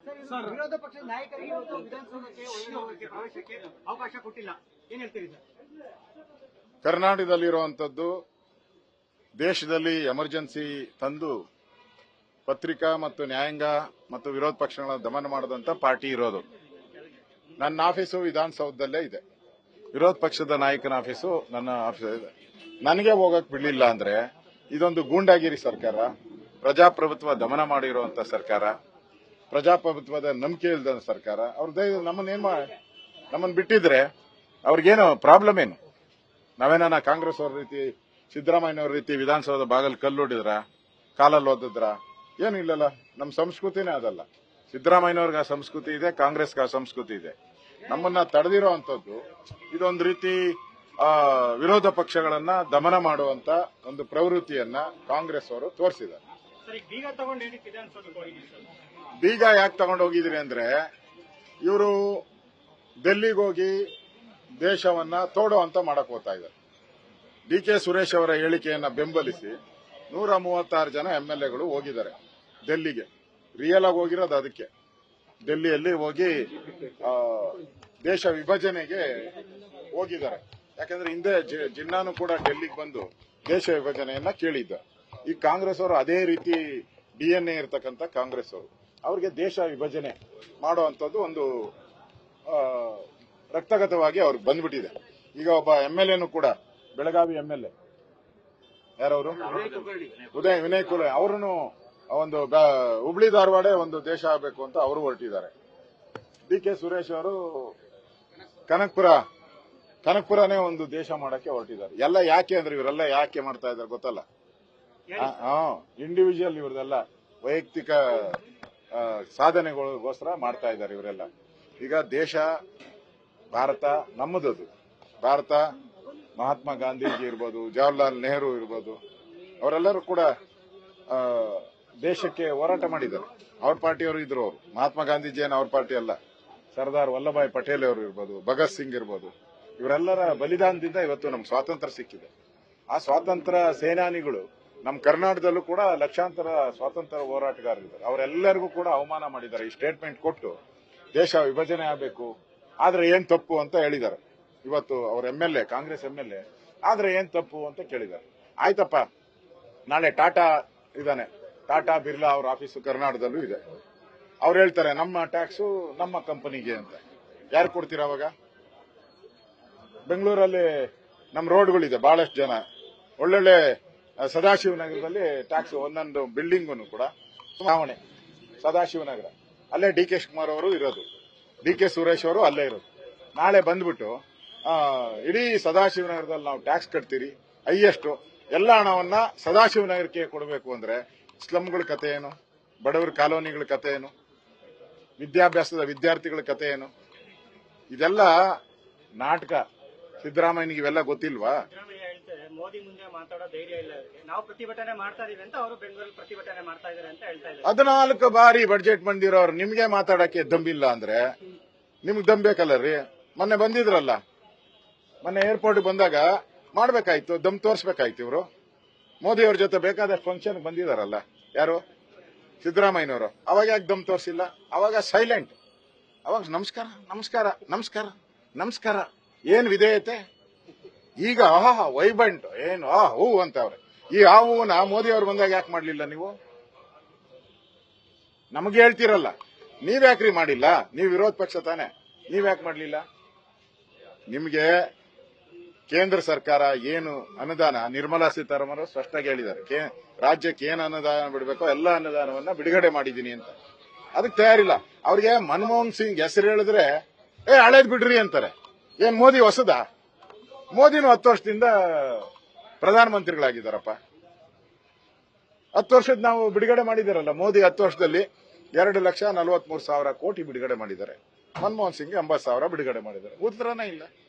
ವಿರೋಧ ಪಕ್ಷದ ನಾಯಕರಿಗೆ ಇವತ್ತು ವಿಧಾನಸೌಧಕ್ಕೆ ಒಳಗೆ ಹೋಗಕ್ಕೆ ಪ್ರವೇಶಕ್ಕೆ ಅವಕಾಶ ಕೊಟ್ಟಿಲ್ಲ, ಏನ್ ಹೇಳ್ತೀರಿ ಸರ್? ಕರ್ನಾಟಕದಲ್ಲಿರುವಂತದ್ದು ದೇಶದಲ್ಲಿ ಎಮರ್ಜೆನ್ಸಿ ತಂದು ಪತ್ರಿಕಾ ಮತ್ತು ನ್ಯಾಯಾಂಗ ಮತ್ತು ವಿರೋಧ ಪಕ್ಷಗಳ ದಮನ ಮಾಡದಂತ ಪಾರ್ಟಿ ಇರೋದು. ನನ್ನ ಆಫೀಸು ವಿಧಾನಸೌಧದಲ್ಲೇ ಇದೆ, ವಿರೋಧ ಪಕ್ಷದ ನಾಯಕನ ಆಫೀಸು ನನ್ನ ಆಫೀಸ್ ಇದೆ. ನನಗೆ ಹೋಗಕ್ ಬಿಡ್ಲಿಲ್ಲ ಅಂದ್ರೆ ಇದೊಂದು ಗೂಂಡಾಗಿರಿ ಸರ್ಕಾರ, ಪ್ರಜಾಪ್ರಭುತ್ವ ದಮನ ಮಾಡಿರುವಂತ ಸರ್ಕಾರ, ಪ್ರಜಾಪ್ರಭುತ್ವದ ನಂಬಿಕೆ ಇಲ್ಲದ ಸರ್ಕಾರ. ಅವ್ರ ನಮ್ಮನ್ನು ಬಿಟ್ಟಿದ್ರೆ ಅವ್ರಿಗೇನು ಪ್ರಾಬ್ಲಮ್ ಏನು? ನಾವೇನ ಕಾಂಗ್ರೆಸ್ ಅವ್ರ ರೀತಿ ಸಿದ್ದರಾಮಯ್ಯನವ್ರ ರೀತಿ ವಿಧಾನಸೌಧ ಬಾಗಲ್ ಕಲ್ಲೊಡಿದ್ರ, ಕಾಲಲ್ಲಿ ಓದಿದ್ರ? ಏನು ಇಲ್ಲಲ್ಲ. ನಮ್ಮ ಸಂಸ್ಕೃತಿನೇ ಅದಲ್ಲ. ಸಿದ್ದರಾಮಯ್ಯನವ್ರಿಗೆ ಆ ಸಂಸ್ಕೃತಿ ಇದೆ, ಕಾಂಗ್ರೆಸ್ಗೆ ಆ ಸಂಸ್ಕೃತಿ ಇದೆ. ನಮ್ಮನ್ನ ತಡೆದಿರೋ ಅಂತದ್ದು ಇದೊಂದು ರೀತಿ ವಿರೋಧ ಪಕ್ಷಗಳನ್ನ ದಮನ ಮಾಡುವಂತ ಒಂದು ಪ್ರವೃತ್ತಿಯನ್ನ ಕಾಂಗ್ರೆಸ್ ಅವರು ತೋರಿಸಿದ್ದಾರೆ. ಬೀಗ ಯಾಕೆ ತಗೊಂಡು ಹೋಗಿದ್ರಿ ಅಂದ್ರೆ ಇವರು ಡೆಲ್ಲಿಗೆ ಹೋಗಿ ದೇಶವನ್ನ ತೋಡುವಂತ ಮಾಡಕ್ ಹೋಗ್ತಾ ಇದ್ದಾರೆ. ಡಿ.ಕೆ. ಸುರೇಶ್ ಅವರ ಹೇಳಿಕೆಯನ್ನ ಬೆಂಬಲಿಸಿ 136 ಜನ ಎಂಎಲ್ಎಗಳು ಹೋಗಿದ್ದಾರೆ ಡೆಲ್ಲಿಗೆ. ರಿಯಲ್ ಆಗಿ ಹೋಗಿರೋದು ಅದಕ್ಕೆ. ಡೆಲ್ಲಿಯಲ್ಲಿ ಹೋಗಿ ದೇಶ ವಿಭಜನೆಗೆ ಹೋಗಿದ್ದಾರೆ. ಯಾಕಂದ್ರೆ ಹಿಂದೆ ಜಿನ್ನಾನು ಕೂಡ ಡೆಲ್ಲಿಗೆ ಬಂದು ದೇಶ ವಿಭಜನೆಯನ್ನ ಕೇಳಿದ್ದ. ಈ ಕಾಂಗ್ರೆಸ್ ಅವರು ಅದೇ ರೀತಿ DNA ಇರತಕ್ಕಂತ ಕಾಂಗ್ರೆಸ್ ಅವರು ಅವ್ರಿಗೆ ದೇಶ ವಿಭಜನೆ ಮಾಡುವಂತದ್ದು ಒಂದು ರಕ್ತಗತವಾಗಿ ಅವ್ರಿಗೆ ಬಂದ್ಬಿಟ್ಟಿದೆ. ಈಗ ಒಬ್ಬ MLA ಕೂಡ, ಬೆಳಗಾವಿ MLA ಯಾರವರು, ವಿನಯ್ ಕುಲಕರ್ಣಿ, ಅವರನ್ನು ಒಂದು ಹುಬ್ಳಿ ಧಾರವಾಡ ಒಂದು ದೇಶ ಆಗಬೇಕು ಅಂತ ಅವರು ಹೊರಟಿದ್ದಾರೆ. ಡಿ.ಕೆ. ಸುರೇಶ್ ಅವರು ಕನಕಪುರನೇ ಒಂದು ದೇಶ ಮಾಡಕ್ಕೆ ಹೊರಟಿದ್ದಾರೆ. ಎಲ್ಲ ಯಾಕೆ ಅಂದ್ರೆ ಇವರೆಲ್ಲ ಯಾಕೆ ಮಾಡ್ತಾ ಇದ್ದಾರೆ ಗೊತ್ತಲ್ಲ. ಇಂಡಿವಿಜುವಲ್ ಇವ್ರದೆಲ್ಲ ವೈಯಕ್ತಿಕ ಸಾಧನೆಗಳಿಗೋಸ್ಕರ ಮಾಡ್ತಾ ಇದ್ದಾರೆ ಇವರೆಲ್ಲ. ಈಗ ದೇಶ ಭಾರತ ನಮ್ಮದದು. ಭಾರತ ಮಹಾತ್ಮ ಗಾಂಧೀಜಿ ಇರ್ಬೋದು, ಜವಾಹರ್ಲಾಲ್ ನೆಹರು ಇರ್ಬೋದು, ಅವರೆಲ್ಲರೂ ಕೂಡ ದೇಶಕ್ಕೆ ಹೋರಾಟ ಮಾಡಿದ್ದಾರೆ. ಅವ್ರ ಪಾರ್ಟಿಯವರು ಇದ್ರು. ಅವರು ಮಹಾತ್ಮ ಗಾಂಧೀಜಿ ಏನು ಅವ್ರ ಪಾರ್ಟಿ ಅಲ್ಲ. ಸರ್ದಾರ್ ವಲ್ಲಭಾಯ್ ಪಟೇಲ್ ಅವರು ಇರ್ಬೋದು, ಭಗತ್ ಸಿಂಗ್ ಇರ್ಬೋದು, ಇವರೆಲ್ಲರ ಬಲಿದಾನದಿಂದ ಇವತ್ತು ನಮ್ಗೆ ಸ್ವಾತಂತ್ರ್ಯ ಸಿಕ್ಕಿದೆ. ಆ ಸ್ವಾತಂತ್ರ್ಯ ಸೇನಾನಿಗಳು ನಮ್ಮ ಕರ್ನಾಟಕದಲ್ಲೂ ಕೂಡ ಲಕ್ಷಾಂತರ ಸ್ವಾತಂತ್ರ್ಯ ಹೋರಾಟಗಾರರಿದ್ದಾರೆ. ಅವರೆಲ್ಲರಿಗೂ ಕೂಡ ಅವಮಾನ ಮಾಡಿದ್ದಾರೆ. ಈ ಸ್ಟೇಟ್ಮೆಂಟ್ ಕೊಟ್ಟು ದೇಶ ವಿಭಜನೆ ಆಗಬೇಕು, ಆದ್ರೆ ಏನ್ ತಪ್ಪು ಅಂತ ಹೇಳಿದ್ದಾರೆ. ಇವತ್ತು ಅವ್ರ MLA, ಕಾಂಗ್ರೆಸ್ MLA ಆದ್ರೆ ಏನ್ ತಪ್ಪು ಅಂತ ಕೇಳಿದ್ದಾರೆ. ಆಯ್ತಪ್ಪ, ನಾಳೆ ಟಾಟಾ ಇದಾನೆ, ಟಾಟಾ ಬಿರ್ಲಾ ಅವ್ರ ಆಫೀಸು ಕರ್ನಾಟಕದಲ್ಲೂ ಇದೆ. ಅವ್ರು ಹೇಳ್ತಾರೆ ನಮ್ಮ ಟ್ಯಾಕ್ಸು ನಮ್ಮ ಕಂಪನಿಗೆ ಅಂತ. ಯಾರು ಕೊಡ್ತೀರಾ ಅವಾಗ? ಬೆಂಗಳೂರಲ್ಲಿ ನಮ್ಮ ರೋಡ್ಗಳಿದೆ, ಬಹಳಷ್ಟು ಜನ ಒಳ್ಳೊಳ್ಳೆ ಸದಾಶಿವನಗರದಲ್ಲಿ ಟ್ಯಾಕ್ಸ್ ಒಂದೊಂದು ಬಿಲ್ಡಿಂಗು ಕೂಡ ಚುನಾವಣೆ. ಸದಾಶಿವನಗರ ಅಲ್ಲೇ ಡಿ.ಕೆ. ಶಿವಕುಮಾರ್ ಅವರು ಇರೋದು, ಡಿ.ಕೆ. ಸುರೇಶ್ ಅವರು ಅಲ್ಲೇ ಇರೋದು. ನಾಳೆ ಬಂದ್ಬಿಟ್ಟು ಇಡೀ ಸದಾಶಿವನಗರದಲ್ಲಿ ನಾವು ಟ್ಯಾಕ್ಸ್ ಕಟ್ತೀರಿ, ಹೈಯೆಸ್ಟ್ ಎಲ್ಲ ಹಣವನ್ನ ಸದಾಶಿವನಗರಕ್ಕೆ ಕೊಡಬೇಕು ಅಂದ್ರೆ ಸ್ಲಮ್ಗಳ ಕತೆ ಏನು? ಬಡವರ ಕಾಲೋನಿಗಳ ಕತೆ ಏನು? ವಿದ್ಯಾಭ್ಯಾಸದ ವಿದ್ಯಾರ್ಥಿಗಳ ಕತೆ ಏನು? ಇದೆಲ್ಲ ನಾಟಕ. ಸಿದ್ದರಾಮಯ್ಯನಿಗೆ ಇವೆಲ್ಲ ಗೊತ್ತಿಲ್ವಾ? ಮೋದಿ ಮುಂದೆ ಮಾತಾಡೋ ಧೈರ್ಯ ಇಲ್ಲ. ನಾವು ಪ್ರತಿಭಟನೆ ಮಾಡ್ತಾ ಇದೀವಿ ಅಂತ ಅವರು ಬೆಂಗಳೂರಲ್ಲಿ ಪ್ರತಿಭಟನೆ ಮಾಡ್ತಾ ಇದಾರೆ ಅಂತ ಹೇಳ್ತಾ ಇದ್ದಾರೆ. 14 ಬಾರಿ ಬಡ್ಜೆಟ್ ಬಂದಿರೋರು ನಿಮ್ಗೆ ಮಾತಾಡಕ್ಕೆ ದಮ್ಮಿಲ್ಲ ಅಂದ್ರೆ ನಿಮ್ಗೆ ದಮ್ ಬೇಕಲ್ಲ ರೀ. ಮೊನ್ನೆ ಬಂದಿದ್ರಲ್ಲ, ಮೊನ್ನೆ ಏರ್ಪೋರ್ಟ್ ಬಂದಾಗ ಮಾಡ್ಬೇಕಾಯ್ತು, ದಮ್ ತೋರ್ಸ್ಬೇಕಾಯ್ತು. ಇವರು ಮೋದಿ ಅವ್ರ ಜೊತೆ ಬೇಕಾದಷ್ಟು ಫಂಕ್ಷನ್ ಬಂದಿದಾರಲ್ಲ, ಯಾರು? ಸಿದ್ದರಾಮಯ್ಯನವರು. ಅವಾಗ ಯಾಕೆ ದಮ್ ತೋರ್ಸಿಲ್ಲ? ಅವಾಗ ಸೈಲೆಂಟ್. ಅವಾಗ ನಮಸ್ಕಾರ ನಮಸ್ಕಾರ ನಮಸ್ಕಾರ ನಮಸ್ಕಾರ, ಏನ್ ವಿಧೇಯತೆ. ಈಗ ವೈಬಂಟ್ ಏನು ಹೂ ಅಂತ ಅವ್ರೆ. ಈ ಹೂವನ್ನ ಮೋದಿ ಅವ್ರು ಬಂದಾಗ ಯಾಕೆ ಮಾಡ್ಲಿಲ್ಲ ನೀವು? ನಮಗೆ ಹೇಳ್ತಿರಲ್ಲ, ನೀವ್ಯಾಕ್ರಿ ಮಾಡಿಲ್ಲ? ನೀವು ವಿರೋಧ ಪಕ್ಷ ತಾನೆ, ನೀವ್ಯಾಕೆ ಮಾಡ್ಲಿಲ್ಲ? ನಿಮ್ಗೆ ಕೇಂದ್ರ ಸರ್ಕಾರ ಏನು ಅನುದಾನ, ನಿರ್ಮಲಾ ಸೀತಾರಾಮನ್ ಸ್ಪಷ್ಟವಾಗಿ ಹೇಳಿದ್ದಾರೆ, ರಾಜ್ಯಕ್ಕೆ ಏನು ಅನುದಾನ ಬಿಡಬೇಕೋ ಎಲ್ಲ ಅನುದಾನವನ್ನ ಬಿಡುಗಡೆ ಮಾಡಿದೀನಿ ಅಂತ. ಅದಕ್ಕೆ ತಯಾರಿಲ್ಲ. ಅವ್ರಿಗೆ ಮನಮೋಹನ್ ಸಿಂಗ್ ಹೆಸರು ಹೇಳಿದ್ರೆ ಹಳೇದ್ ಬಿಡ್ರಿ ಅಂತಾರೆ. ಏನ್ ಮೋದಿ ಹೊಸದ? ಮೋದಿನೂ 10 ವರ್ಷದಿಂದ ಪ್ರಧಾನಮಂತ್ರಿಗಳಾಗಿದ್ದಾರಪ್ಪ. 10 ವರ್ಷದ ನಾವು ಬಿಡುಗಡೆ ಮಾಡಿದಾರಲ್ಲ. ಮೋದಿ 10 ವರ್ಷದಲ್ಲಿ 2,43,000 ಕೋಟಿ ಬಿಡುಗಡೆ ಮಾಡಿದ್ದಾರೆ. ಮನಮೋಹನ್ ಸಿಂಗ್ 80,000 ಬಿಡುಗಡೆ ಮಾಡಿದ್ದಾರೆ.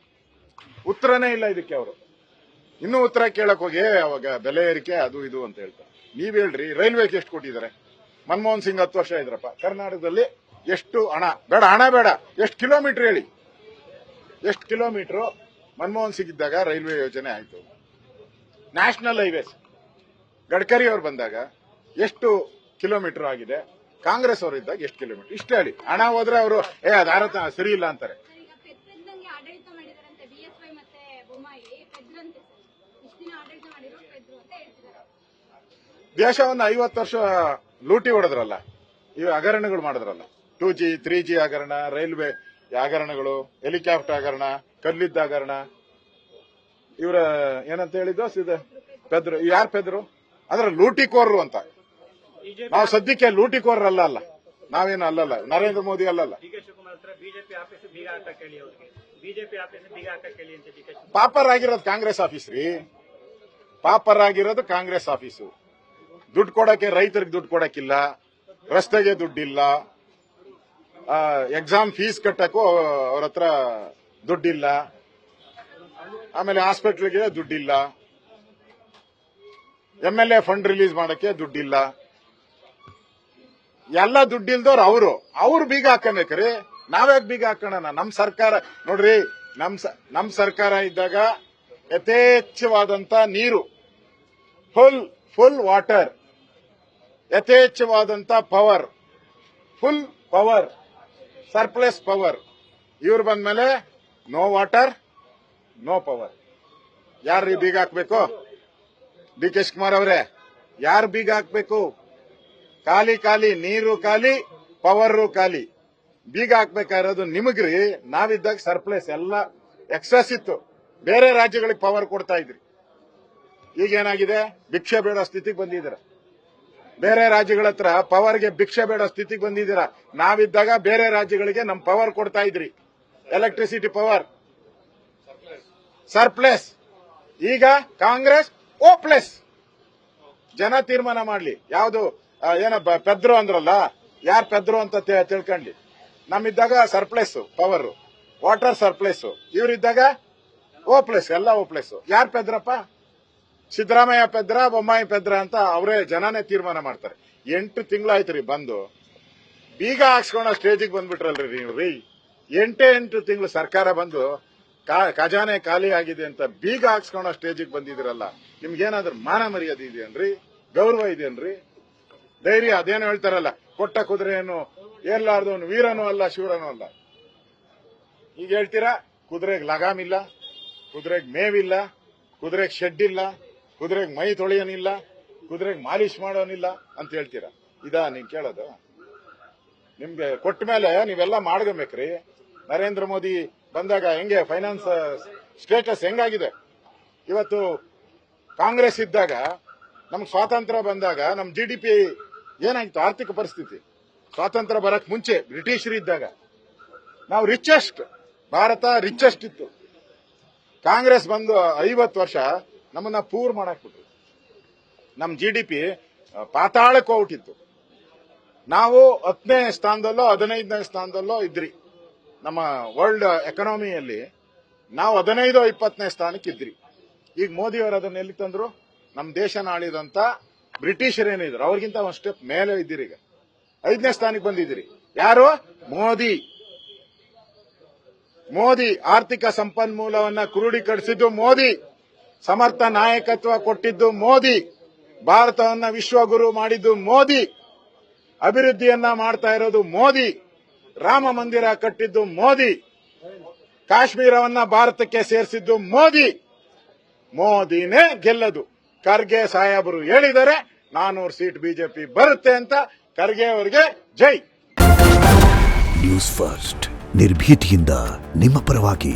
ಉತ್ತರನೇ ಇಲ್ಲ ಇದಕ್ಕೆ. ಅವರು ಇನ್ನೂ ಉತ್ತರ ಕೇಳಕ್ ಹೋಗಿ ಅವಾಗ ಬೆಲೆ ಏರಿಕೆ ಅದು ಇದು ಅಂತ ಹೇಳ್ತಾರೆ. ನೀವ್ ಹೇಳ್ರಿ, ರೈಲ್ವೆಗೆ ಎಷ್ಟು ಕೊಟ್ಟಿದ್ದಾರೆ? ಮನಮೋಹನ್ ಸಿಂಗ್ 10 ವರ್ಷ ಇದ್ರಪ್ಪ. ಕರ್ನಾಟಕದಲ್ಲಿ ಎಷ್ಟು ಹಣ ಬೇಡ, ಎಷ್ಟು ಕಿಲೋಮೀಟರ್ ಹೇಳಿ? ಎಷ್ಟು ಕಿಲೋಮೀಟರ್ ಮನಮೋಹನ್ ಸಿಂಗ್ ಇದ್ದಾಗ ರೈಲ್ವೆ ಯೋಜನೆ ಆಯ್ತು? ನ್ಯಾಷನಲ್ ಹೈವೇಸ್ ಗಡ್ಕರಿ ಅವರು ಬಂದಾಗ ಎಷ್ಟು ಕಿಲೋಮೀಟರ್ ಆಗಿದೆ? ಕಾಂಗ್ರೆಸ್ ಅವರು ಇದ್ದಾಗ ಎಷ್ಟು ಕಿಲೋಮೀಟರ್ ಇಷ್ಟ ಹೇಳಿ. ಹಣ ಹೋದ್ರೆ ಅವರು ಅದಾರ ಸರಿ ಇಲ್ಲ ಅಂತಾರೆ. ಈಗ ಪೆದ್ದಂಗೆ ಆಡಳಿತ ಮಾಡಿದಾರಂತೆ ಬಿಎಸ್ವೈ ಮತ್ತೆ ಬೊಮ್ಮಾಯಿ ಪೆದ್ರಂತೆ ಸರ್. ಇಷ್ಟು ದಿನ ಆಡಳಿತ ಮಾಡಿರೋ ಪೆದ್ರು ಅಂತ ಹೇಳ್ತಿದ್ದಾರೆ. ದೇಶವನ್ನು 50 ವರ್ಷ ಲೂಟಿ ಹೊಡೆದ್ರಲ್ಲ, ಇವು ಹಗರಣಗಳು ಮಾಡಿದ್ರಲ್ಲ, 2G 3G ಹಗರಣ, ರೈಲ್ವೆ ಹಗರಣಗಳು, ಹೆಲಿಕಾಪ್ಟರ್ ಹಗರಣ, ಕಲ್ಲಿದ್ದ ಹಗರಣ, ಇವರ ಏನಂತ ಹೇಳಿದ್ದು ಪೆದ್ರು. ಯಾರು ಪೆದ್ರು? ಅದ್ರ ಲೂಟಿಕೋರರು ಅಂತ. ನಾವು ಸದ್ಯಕ್ಕೆ ಲೂಟಿಕೋರರಲ್ಲ, ನಾವೇನು ಅಲ್ಲಲ್ಲ, ನರೇಂದ್ರ ಮೋದಿ ಅಲ್ಲಲ್ಲ. ಡಿ ಕೆ ಶಿವಕುಮಾರ್ ಹತ್ರ ಬಿಜೆಪಿ ಆಫೀಸ್ ಬೀಗ ಹಾಕಕ್ ಹೇಳಿ, ಅವ್ರಿಗೆ ಬಿಜೆಪಿ ಆಫೀಸ್ ಬೀಗ ಹಾಕಕ್ ಹೇಳಿ ಅಂತ ಡಿ ಕೆ ಶಿವಕುಮಾರ್. ಪಾಪರ್ ಆಗಿರೋದು ಕಾಂಗ್ರೆಸ್ ಆಫೀಸ್ ರೀ, ಪಾಪರ್ ಆಗಿರೋದು ಕಾಂಗ್ರೆಸ್ ಆಫೀಸು. ದುಡ್ಡು ಕೊಡಕ್ಕೆ ರೈತರಿಗೆ ದುಡ್ಡು ಕೊಡಕ್ಕಿಲ್ಲ, ರಸ್ತೆಗೆ ದುಡ್ಡಿಲ್ಲ, ಎಕ್ಸಾಮ್ ಫೀಸ್ ಕಟ್ಟಕ್ಕೂ ಅವ್ರ ಹತ್ರ ದುಡ್ಡಿಲ್ಲ, ಆಮೇಲೆ ಹಾಸ್ಪಿಟ್ಲಿಗೆ ದುಡ್ಡಿಲ್ಲ, MLA ಫಂಡ್ ರಿಲೀಸ್ ಮಾಡಕ್ಕೆ ದುಡ್ಡಿಲ್ಲ. ಎಲ್ಲ ದುಡ್ಡಿಲ್ದವ್ರು ಅವ್ರು ಬೀಗ ಹಾಕಬೇಕ್ರಿ. ನಾವ್ಯಾಕೆ ಬೀಗ ಹಾಕೋಣ? ನಮ್ ಸರ್ಕಾರ ನೋಡ್ರಿ, ನಮ್ ಸರ್ಕಾರ ಇದ್ದಾಗ ಯಥೇಚ್ಛವಾದಂತ ನೀರು, ಫುಲ್ ವಾಟರ್, ಯಥೇಚ್ಛವಾದಂತ power, full power, surplus power. ಇವ್ರು ಬಂದ್ಮೇಲೆ ನೋ ವಾಟರ್ ನೋ ಪವರ್. ಯಾರ್ರೀ ಬೀಗ ಹಾಕ್ಬೇಕು? ಡಿ ಕೆ ಶಿವಕುಮಾರ್ ಅವರೇ, ಯಾರು ಬೀಗ ಹಾಕ್ಬೇಕು? ಖಾಲಿ ನೀರು ಖಾಲಿ, ಪವರು ಖಾಲಿ. ಬೀಗ ಹಾಕ್ಬೇಕಾಗಿರೋದು ನಿಮಗ್ರಿ. ನಾವಿದ್ದಾಗ ಸರ್ಪ್ಲಸ್ ಎಲ್ಲ ಎಕ್ಸಸ್ ಇತ್ತು, ಬೇರೆ ರಾಜ್ಯಗಳಿಗೆ ಪವರ್ ಕೊಡ್ತಾ ಇದ್ರಿ. ಈಗೇನಾಗಿದೆ? ಭಿಕ್ಷೆ ಬೇಡೋ ಸ್ಥಿತಿಗೆ ಬಂದಿದ್ದೀರ. ಬೇರೆ ರಾಜ್ಯಗಳ ಹತ್ರ ಪವರ್ಗೆ ಭಿಕ್ಷೆ ಬೇಡೋ ಸ್ಥಿತಿಗೆ ಬಂದಿದ್ದೀರಾ. ನಾವಿದ್ದಾಗ ಬೇರೆ ರಾಜ್ಯಗಳಿಗೆ ನಮ್ ಪವರ್ ಕೊಡ್ತಾ ಇದ್ರಿ, ಎಲೆಕ್ಟ್ರಿಸಿಟಿ ಪವರ್ ಸರ್ಪ್ಲಸ್. ಈಗ ಕಾಂಗ್ರೆಸ್ ಓಪ್ಲೆಸ್. ಜನ ತೀರ್ಮಾನ ಮಾಡ್ಲಿ ಯಾವುದು. ಏನ ಪೆದ್ರು ಅಂದ್ರಲ್ಲ, ಯಾರು ಪೆದ್ರು ಅಂತ ತಿಳ್ಕೊಂಡಿ. ನಮ್ಮಿದ್ದಾಗ surplus power, water surplus. ಇವರಿದ್ದಾಗ hopeless, ಎಲ್ಲ ಓಪ್ಲೆಸ್. ಯಾರು ಪೆದ್ರಪ್ಪ? ಸಿದ್ದರಾಮಯ್ಯ ಪೆದ್ರ, ಬೊಮ್ಮಾಯಿ ಪೆದ್ರ ಅಂತ ಅವರೇ ಜನನೇ ತೀರ್ಮಾನ ಮಾಡ್ತಾರೆ. 8 ತಿಂಗಳಾಯ್ತು ರೀ ಬಂದು. ಬೀಗ ಹಾಕ್ಸ್ಕೊಂಡ ಸ್ಟೇಜಿಗೆ ಬಂದ್ಬಿಟ್ರಲ್ರಿ ನೀವು ರೀ. 8 ತಿಂಗಳು ಸರ್ಕಾರ ಬಂದು ಖಜಾನೆ ಖಾಲಿ ಆಗಿದೆ ಅಂತ ಬೀಗ ಹಾಕ್ಸ್ಕೊಂಡ ಸ್ಟೇಜಿಗೆ ಬಂದಿದಿರಲ್ಲ. ನಿಮ್ಗೇನಾದ್ರೂ ಮಾನ ಮರ್ಯಾದೆ ಇದೆಯೇನ್ರಿ? ಗೌರವ ಇದೆಯೇನ್ರಿ? ಧೈರ್ಯ? ಅದೇನೋ ಹೇಳ್ತಾರಲ್ಲ, ಕೊಟ್ಟ ಕುದುರೆಯನ್ನು ಏರ್ಲಾರ್ದವನು ವೀರನೂ ಅಲ್ಲ ಶೂರನೂ ಅಲ್ಲ. ಈಗ ಹೇಳ್ತೀರಾ ಕುದುರೆಗೆ ಲಗಾಮ್ ಇಲ್ಲ, ಕುದುರೆಗೆ ಮೇವಿಲ್ಲ, ಕುದುರೆಗೆ ಶೆಡ್ ಇಲ್ಲ, ಕುದುರೆಗೆ ಮೈ ತೊಳೆಯೋನಿಲ್ಲ, ಕುದುರೆಗೆ ಮಾಲಿಶ್ ಮಾಡೋನಿಲ್ಲ ಅಂತ ಹೇಳ್ತೀರಾ. ಇದಾ ನೀವ್ ಕೇಳೋದು? ನಿಮ್ಗೆ ಕೊಟ್ಟ ಮೇಲೆ ನೀವೆಲ್ಲ ಮಾಡ್ಕೋಬೇಕ್ರಿ. ನರೇಂದ್ರ ಮೋದಿ ಬಂದಾಗ ಹೆಂಗೆ ಫೈನಾನ್ಸ್ ಸ್ಟೇಟಸ್ ಹೆಂಗಾಗಿದೆ ಇವತ್ತು? ಕಾಂಗ್ರೆಸ್ ಇದ್ದಾಗ, ನಮ್ಗೆ ಸ್ವಾತಂತ್ರ್ಯ ಬಂದಾಗ ನಮ್ GDP ಏನಾಯ್ತು? ಆರ್ಥಿಕ ಪರಿಸ್ಥಿತಿ ಸ್ವಾತಂತ್ರ್ಯ ಬರಕ್ ಮುಂಚೆ ಬ್ರಿಟಿಷರು ಇದ್ದಾಗ ನಾವು ರಿಚೆಸ್ಟ್, ಭಾರತ ರಿಚೆಸ್ಟ್ ಇತ್ತು. ಕಾಂಗ್ರೆಸ್ ಬಂದು 50 ವರ್ಷ ನಮ್ಮನ್ನ ಪೂರ್ ಮಾಡಾಕ್ಬಿಟ್ರು. ನಮ್ GDP ಪಾತಾಳಕ್ಕೆ ಹೋಗ್ಬಿಟ್ಟಿತ್ತು. ನಾವು 10ನೇ ಸ್ಥಾನದಲ್ಲೋ 15ನೇ ಸ್ಥಾನದಲ್ಲೋ ಇದ್ರಿ. ನಮ್ಮ ವರ್ಲ್ಡ್ ಎಕನಾಮಿಯಲ್ಲಿ ನಾವು 15-20ನೇ ಸ್ಥಾನಕ್ಕೆ ಇದ್ರಿ. ಈಗ ಮೋದಿಯವರು ಅದನ್ನ ಎಲ್ಲಿ ತಂದ್ರು? ನಮ್ ದೇಶನ ಆಳಿದಂತ ಬ್ರಿಟಿಷರೇನಿದ್ರು ಅವ್ರಿಗಿಂತ ಒಂದ್ ಸ್ಟೆಪ್ ಮೇಲೆ ಇದ್ದೀರಿ. ಈಗ 5ನೇ ಸ್ಥಾನಕ್ಕೆ ಬಂದಿದ್ದೀರಿ. ಯಾರು? ಮೋದಿ ಆರ್ಥಿಕ ಸಂಪನ್ಮೂಲವನ್ನ ಕ್ರೋಢೀಕರಿಸಿದ್ದು ಮೋದಿ, ಸಮರ್ಥ ನಾಯಕತ್ವ ಕೊಟ್ಟಿದ್ದು ಮೋದಿ, ಭಾರತವನ್ನ ವಿಶ್ವಗುರು ಮಾಡಿದ್ದು ಮೋದಿ, ಅಭಿವೃದ್ಧಿಯನ್ನ ಮಾಡ್ತಾ ಇರೋದು ಮೋದಿ, ರಾಮ ಮಂದಿರ ಕಟ್ಟಿದ್ದು ಮೋದಿ, ಕಾಶ್ಮೀರವನ್ನ ಭಾರತಕ್ಕೆ ಸೇರಿಸಿದ್ದು ಮೋದಿನೇ ಗೆಲ್ಲದು. ಖರ್ಗೆ ಸಾಹೇಬರು ಹೇಳಿದರೆ 400 ಸೀಟ್ ಬಿಜೆಪಿ ಬರುತ್ತೆ ಅಂತ. ಖರ್ಗೆ ಅವರಿಗೆ ಜೈ. ನ್ಯೂಸ್ ಫಸ್ಟ್, ನಿರ್ಭೀತಿಯಿಂದ ನಿಮ್ಮ ಪರವಾಗಿ.